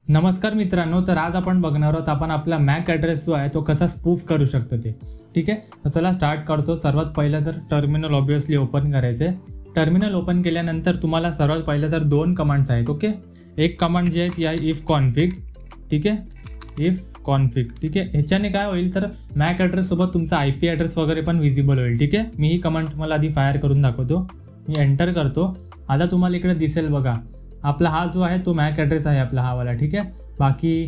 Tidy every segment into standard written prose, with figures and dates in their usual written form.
नमस्कार मित्रांनो, तर आज आपण बघणार आहोत आपण आपला मॅक ॲड्रेस जो आहे तो कसा स्पूफ करू शकतो ते. ठीक आहे, तर चला स्टार्ट करतो. सर्वात पहिलं तर टर्मिनल ऑब्वियसली ओपन करायचे. टर्मिनल ओपन केल्यानंतर तुम्हाला सर्वात पहिलं तर दोन कमांड्स आहेत. ओके, एक कमांड जी आहे ती आहे इफ कॉन्फिग. ठीक आहे, इफ कॉन्फिग. ठीक आहे, ह्याच्याने काय होईल तर मॅक ॲड्रेससोबत तुमचा IP ॲड्रेस वगैरे पण विजिबल होईल. ठीक आहे, मी ही कमांड तुम्हाला आधी फायर करून दाखवतो. मी एंटर करतो. आता तुम्हाला इकडे दिसेल बघा, आपला हा जो आहे तो मॅक ॲड्रेस आहे आपला हा वाला. ठीक आहे, बाकी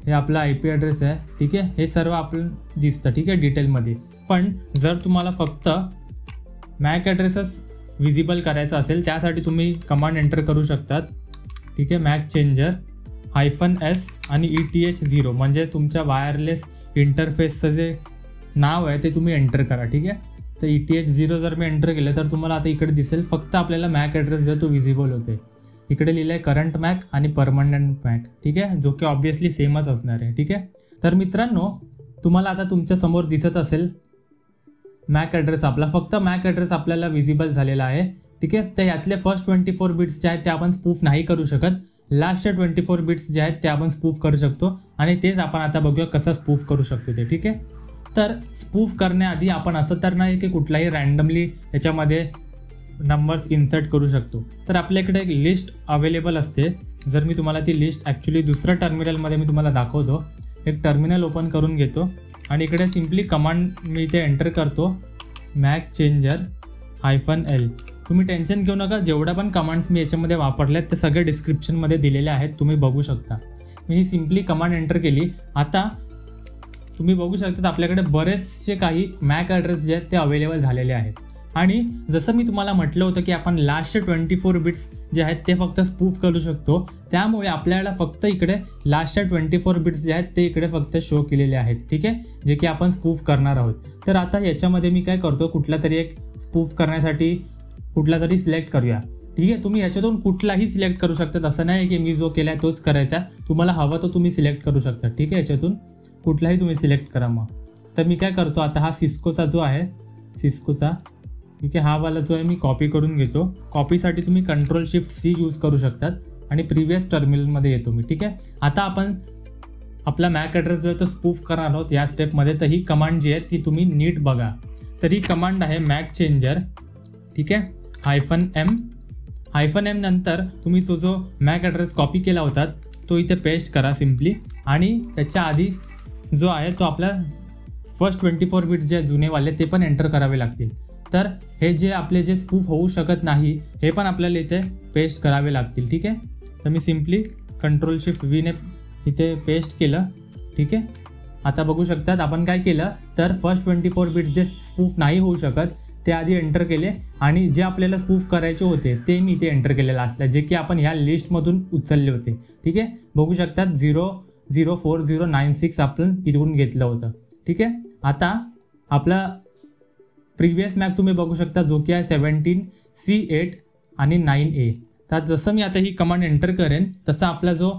हे आपला IP ॲड्रेस आहे. ठीक आहे, हे सर्व आपलं दिसतं. ठीक आहे, डिटेलमध्ये. पण जर तुम्हाला फक्त मॅक ॲड्रेसच विजिबल करायचा असेल त्यासाठी तुम्ही कमांड एंटर करू शकतात. ठीक आहे, मॅक चेंजर -S आणि ETH0 म्हणजे तुमच्या वायरलेस इंटरफेसचं जे नाव आहे ते तुम्ही एंटर करा. ठीक आहे, तर ETH0 जर मी एंटर केलं तर तुम्हाला आता इकडे दिसेल फक्त आपल्याला मॅक ॲड्रेस जो तो विजिबल होते. इकडे लिहिलं आहे करंट मॅक आणि परमनंट मॅक. ठीक आहे, जो की ऑब्वियसली सेमच असणार आहे. ठीक आहे, तर मित्रांनो तुम्हाला आता तुमच्या समोर दिसत असेल मॅक ॲड्रेस आपला, फक्त मॅक ॲड्रेस आपल्याला विजिबल झालेला आहे. ठीक आहे, तर यातले फर्स्ट 24 बिट्स जे आहेत ते आपण स्पूफ नाही करू शकत. लास्टचे 24 बिट्स जे आहेत ते आपण स्पूफ करू शकतो आणि तेच आपण आता बघूया कसं स्पूफ करू शकतो ते. ठीक आहे, तर स्पूफ करण्याआधी आपण असं तर नाही की कुठलाही रँडमली याच्यामध्ये नंबर्स इन्सर्ट करू शकतो. तर आपल्याकडे एक लिस्ट अवेलेबल असते. जर मी तुम्हाला ती लिस्ट ॲक्च्युली दुसऱ्या टर्मिनलमध्ये मी तुम्हाला दाखवतो. एक टर्मिनल ओपन करून घेतो आणि इकडे सिम्पली कमांड मी इथे एंटर करतो मॅक चेंजर -L. तुम्ही टेन्शन घेऊ नका, जेवढ्या पण कमांड्स मी याच्यामध्ये वापरले आहेत ते सगळे डिस्क्रिप्शनमध्ये दिलेले आहेत, तुम्ही बघू शकता. मी ही सिम्पली कमांड एंटर केली. आता तुम्ही बघू शकता आपल्याकडे बरेचसे काही मॅक ॲड्रेस जे आहेत ते अवेलेबल झालेले आहेत. आणि जसं मी तुम्हाला म्हटलं होतं की आपण लास्टचे 24 बिट्स जे आहेत ते फक्त स्पूफ करू शकतो, त्यामुळे आपल्याला फक्त इकडे लास्टच्या 24 बिट्स जे आहेत ते इकडे फक्त शो केलेले आहेत. ठीक आहे, जे की आपण स्पूफ करणार आहोत. तर आता याच्यामध्ये मी काय करतो, कुठला तरी एक स्पूफ करण्यासाठी कुठला तरी सिलेक्ट करूया. ठीक आहे, तुम्ही याच्यातून कुठलाही सिलेक्ट करू शकता. असं नाही की मी जो केला आहे तोच करायचा, तुम्हाला हवा तो तुम्ही सिलेक्ट करू शकता. ठीक आहे, याच्यातून कुठलाही तुम्ही सिलेक्ट करा. मग तर मी काय करतो, आता हा सिस्कोचा जो आहे सिस्कोचा, ठीक आहे, हा वाला जो आहे मी कॉपी करून घेतो. कॉपीसाठी तुम्ही Ctrl+Shift+C यूज करू शकतात आणि प्रिव्हियस टर्मिनलमध्ये येतो मी. ठीक आहे, आता आपण आपला मॅक ॲड्रेस जो आहे तो स्पूफ करणार आहोत या स्टेपमध्ये. तर ही कमांड जी आहे ती तुम्ही नीट बघा. तर ही कमांड आहे मॅक चेंजर. ठीक आहे, -M नंतर तुम्ही तो जो मॅक ॲड्रेस कॉपी केला होता तो इथे पेस्ट करा सिम्पली. आणि त्याच्या आधी जो आहे तो आपला फर्स्ट 24 बिट्स जे जुनेवाले ते पण एंटर करावे लागतील. तर हे जे आपले जे स्पूफ होऊ शकत नाही हे पण आपल्याला इथे पेस्ट करावे लागतील. ठीक आहे, तर मी सिम्पली Ctrl+Shift+V ने इथे पेस्ट केलं. ठीक आहे, आता बघू शकतात आपण काय केलं तर फर्स्ट 24 बिट्स जे स्पूफ नाही होऊ शकत ते आधी एंटर केले आणि जे आपल्याला स्पूफ करायचे होते ते मी इथे एंटर केलेलं असलं, जे की आपण ह्या लिस्टमधून उचलले होते. ठीक आहे, बघू शकतात 004096 आपण इथून घेतलं होतं. ठीक आहे, आता आपला प्रिव्हियस मॅक तुम्ही बघू शकता जो की आहे 17C8 आणि 9A. तर जसं मी आता ही कमांड एंटर करेन तसा आपला जो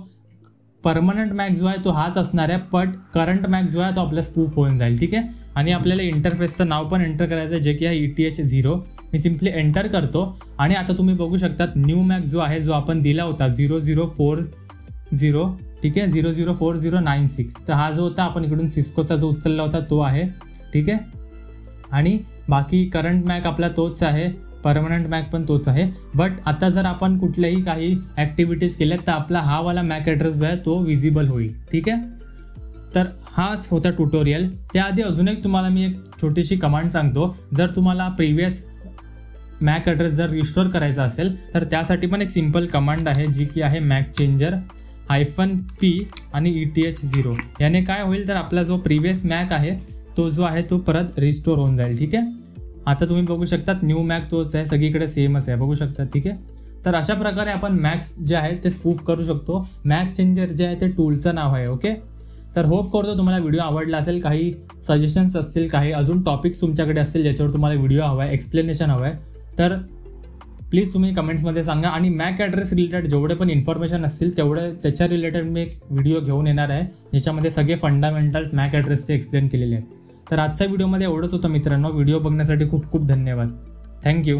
परमनंट मॅक जो आहे तो हाच असणार आहे, बट करंट मॅक जो आहे तो आपला स्पूफ होऊन जाईल. ठीक आहे, आणि आपल्याला इंटरफेसचं नाव पण एंटर करायचं आहे जे की आहे ETH0. मी सिम्पली एंटर करतो आणि आता तुम्ही बघू शकतात न्यू मॅक जो आहे जो आपण दिला होता 0040. ठीक आहे, 004096. तर हा जो होता आपण इकडून सिस्कोचा जो उचलला होता तो आहे. ठीक आहे, आणि बाकी करंट मॅक आपला तोच आहे, परमनंट मॅक पण तोच आहे. बट आता जर आपण कुठल्याही काही ॲक्टिव्हिटीज केल्या तर आपला हा वाला मॅक ॲड्रेस जो आहे तो विजिबल होईल. ठीक आहे, तर हाच होता ट्युटोरियल. त्याआधी अजून एक तुम्हाला मी एक छोटीशी कमांड सांगतो. जर तुम्हाला प्रिव्हियस मॅक ॲड्रेस जर रिस्टोर करायचा असेल तर त्यासाठी पण एक सिम्पल कमांड आहे जी की आहे मॅक चेंजर -P आणि ETH0. याने काय होईल तर आपला जो प्रिव्हियस मॅक आहे तो जो आहे तो परत रिस्टोर होऊन जाईल. ठीक आहे, आता तुम्ही बघू शकतात न्यू मॅक तोच आहे, सगळीकडे सेमच आहे, बघू शकतात. ठीक आहे, तर अशा प्रकारे आपण मॅक्स जे आहे ते स्पूफ करू शकतो. मॅक चेंजर जे आहे ते टूलचं नाव आहे. ओके, तर होप करतो तुम्हाला व्हिडिओ आवडला असेल. काही सजेशन्स असतील, काही अजून टॉपिक्स तुमच्याकडे असतील ज्याच्यावर तुम्हाला व्हिडिओ हवा आहे, एक्सप्लेनेशन हवं आहे, तर प्लीज तुम्ही कमेंट्समध्ये सांगा. आणि मॅक ॲड्रेस रिलेटेड जेवढे पण इन्फॉर्मेशन असतील तेवढे त्याच्या रिलेटेड मी एक व्हिडिओ घेऊन येणार आहे ज्याच्यामध्ये सगळे फंडामेंटल्स मॅक ॲड्रेसचे एक्सप्लेन केलेले आहेत. तर आजच्या व्हिडिओमध्ये एवढंच होतं मित्रांनो. व्हिडिओ बघण्यासाठी खूप खूप धन्यवाद. थँक्यू.